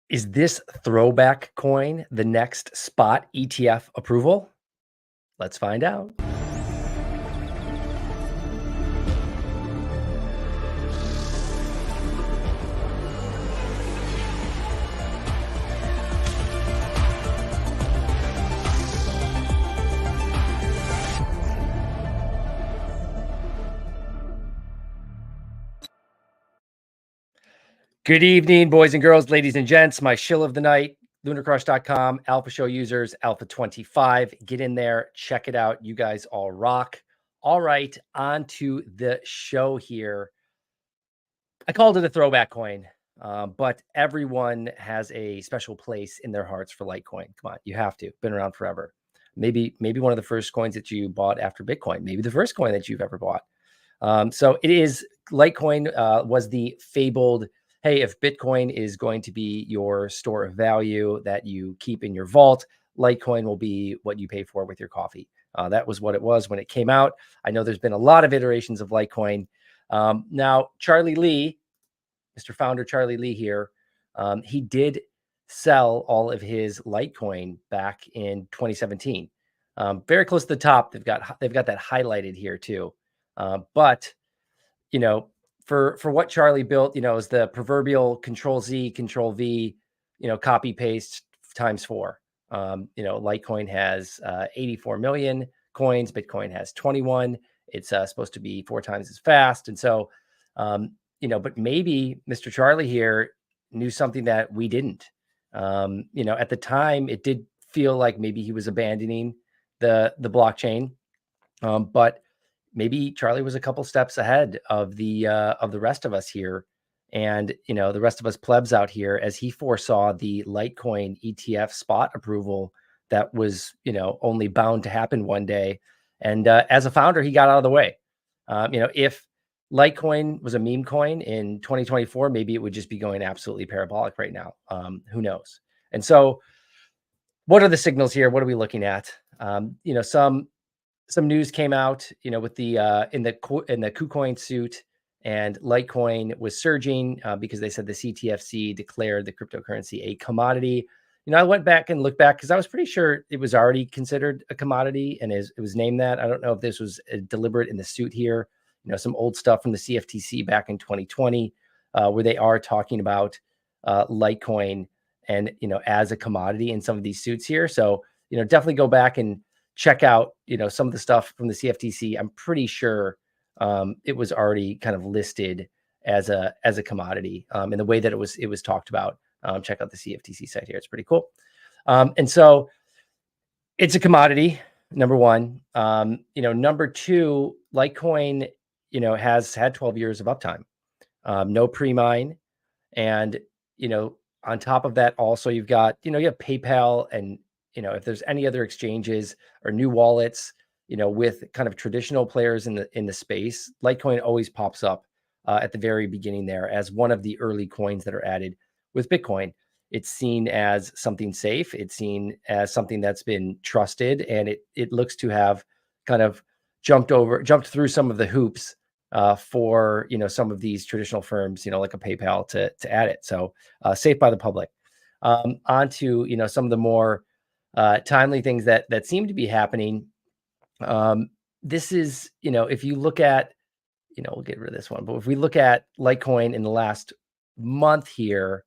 Is this Throwback coin the next spot ETF approval? Let's find out. Good evening, boys and girls, ladies and gents. My shill of the night, lunarcrush.com, Alpha Show users, Alpha 25. Get in there, check it out. You guys all rock. All right, on to the show here. I called it a throwback coin, but everyone has a special place in their hearts for Litecoin. Come on, you have to. Been around forever. Maybe one of the first coins that you bought after Bitcoin. Maybe the first coin that you've ever bought. So it is Litecoin was the fabled, hey, if Bitcoin is going to be your store of value that you keep in your vault, Litecoin will be what you pay for with your coffee. That was what it was when it came out. I know there's been a lot of iterations of Litecoin. Now, Charlie Lee, Mr. Founder Charlie Lee here, he did sell all of his Litecoin back in 2017. Very close to the top. They've got that highlighted here too. But you know, for what Charlie built, is the proverbial Control Z, Control V, copy paste times 4. Litecoin has 84 million coins. Bitcoin has 21. It's supposed to be 4 times as fast. And so, but maybe Mr. Charlie here knew something that we didn't. At the time, it did feel like maybe he was abandoning the blockchain, but maybe Charlie was a couple steps ahead of the rest of us here, and the rest of us plebs out here, as he foresaw the Litecoin ETF spot approval that was only bound to happen one day. And as a founder, he got out of the way. If Litecoin was a meme coin in 2024, maybe it would just be going absolutely parabolic right now. Who knows? And so, what are the signals here? What are we looking at? Some news came out, with the in the KuCoin suit, and Litecoin was surging because they said the CTFC declared the cryptocurrency a commodity. I went back and looked back because I was pretty sure it was already considered a commodity and it was named that. I don't know if this was deliberate in the suit here. Some old stuff from the CFTC back in 2020, where they are talking about Litecoin and as a commodity in some of these suits here. So definitely go back and check out some of the stuff from the CFTC. I'm pretty sure it was already kind of listed as a commodity in the way that it was talked about. Check out the CFTC site here. It's pretty cool. And so it's a commodity, number one. Number two, Litecoin has had 12 years of uptime, no pre-mine, and on top of that, also you've got you have PayPal, and if there's any other exchanges or new wallets, with kind of traditional players in the space, Litecoin always pops up at the very beginning there as one of the early coins that are added with Bitcoin. It's seen as something safe. It's seen as something that's been trusted, and it looks to have kind of jumped through some of the hoops for some of these traditional firms, like a PayPal to add it. So safe by the public. On to some of the more timely things that seem to be happening. This is if you look at we'll get rid of this one, but if we look at Litecoin in the last month here,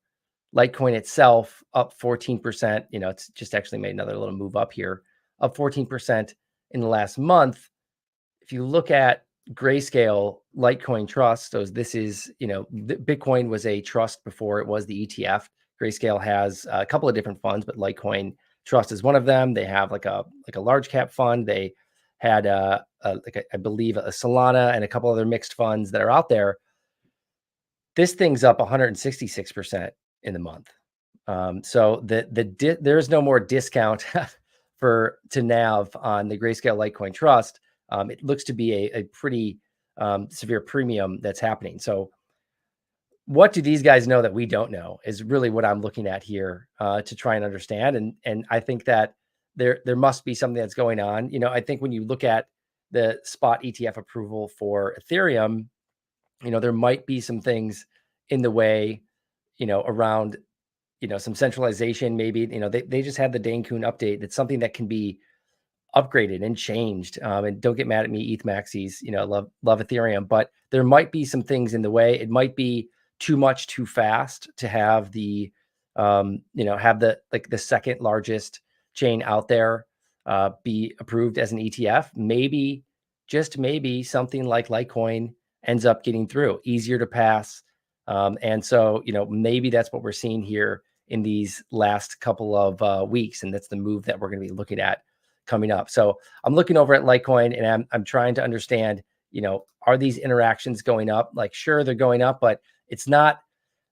Litecoin itself up 14%. It's just actually made another little move up here, up 14% in the last month. If you look at Grayscale Litecoin Trust, so this is Bitcoin was a trust before it was the ETF. Grayscale has a couple of different funds, but Litecoin Trust is one of them. They have like a large cap fund. They had I believe a Solana and a couple other mixed funds that are out there. This thing's up 166% in the month. So there's no more discount to NAV on the Grayscale Litecoin Trust. It looks to be a pretty severe premium that's happening. So what do these guys know that we don't know is really what I'm looking at here to try and understand. And I think that there must be something that's going on. I think when you look at the spot ETF approval for Ethereum, there might be some things in the way, around, some centralization, maybe, they just had the Dane Kuhn update. It's something that can be upgraded and changed. And don't get mad at me, ETH maxis, love Ethereum, but there might be some things in the way. It might be too much too fast to have the, have the second largest chain out there be approved as an ETF. Maybe, just maybe, something like Litecoin ends up getting through, easier to pass. And so, maybe that's what we're seeing here in these last couple of weeks. And that's the move that we're going to be looking at coming up. So I'm looking over at Litecoin and I'm trying to understand, are these interactions going up? Like, sure, they're going up, but it's not,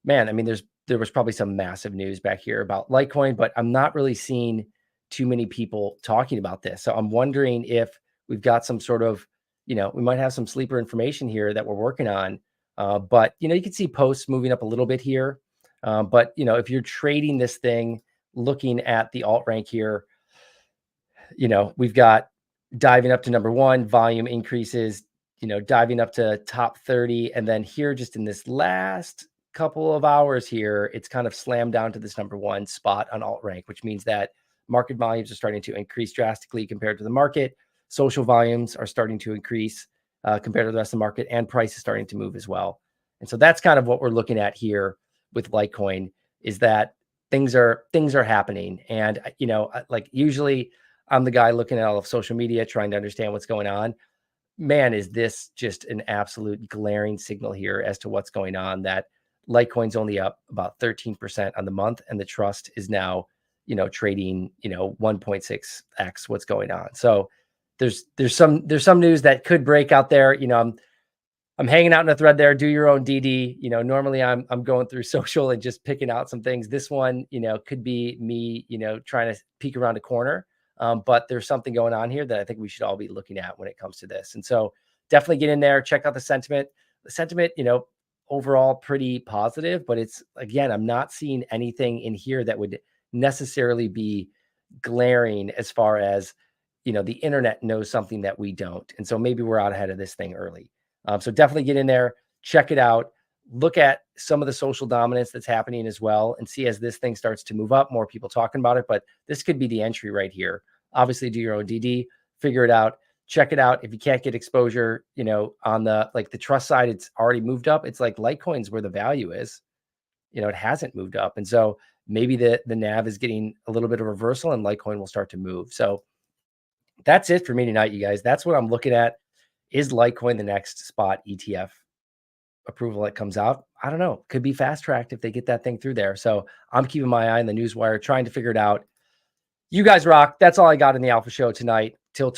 man. I mean, there was probably some massive news back here about Litecoin, but I'm not really seeing too many people talking about this. So I'm wondering if we've got some sort of, we might have some sleeper information here that we're working on. But, you can see posts moving up a little bit here. But, if you're trading this thing, looking at the alt rank here, we've got diving up to number 1, volume increases, diving up to top 30. And then here, just in this last couple of hours here, it's kind of slammed down to this number 1 spot on alt rank, which means that market volumes are starting to increase drastically compared to the market. Social volumes are starting to increase compared to the rest of the market, and price is starting to move as well. And so that's kind of what we're looking at here with Litecoin, is that things are happening. And, like usually I'm the guy looking at all of social media, trying to understand what's going on. Man, is this just an absolute glaring signal here as to what's going on, that Litecoin's only up about 13% on the month, and the trust is now, trading, 1.6x what's going on. So there's some news that could break out there. I'm hanging out in a thread there. Do your own DD. Normally I'm going through social and just picking out some things. This one, could be me, trying to peek around a corner. But there's something going on here that I think we should all be looking at when it comes to this. And so definitely get in there, check out the sentiment. The sentiment, overall pretty positive, but it's, again, I'm not seeing anything in here that would necessarily be glaring as far as, the internet knows something that we don't. And so maybe we're out ahead of this thing early. So definitely get in there, check it out, look at some of the social dominance that's happening as well, and see, as this thing starts to move up, more people talking about it. But this could be the entry right here. Obviously, do your own DD, figure it out, check it out. If you can't get exposure, on the trust side, it's already moved up. It's like Litecoin's where the value is. It hasn't moved up. And so maybe the NAV is getting a little bit of reversal and Litecoin will start to move. So that's it for me tonight, you guys. That's what I'm looking at. Is Litecoin the next spot ETF approval that comes out? I don't know. Could be fast tracked if they get that thing through there. So I'm keeping my eye on the newswire, trying to figure it out. You guys rock. That's all I got in the Alpha Show tonight. Till tomorrow.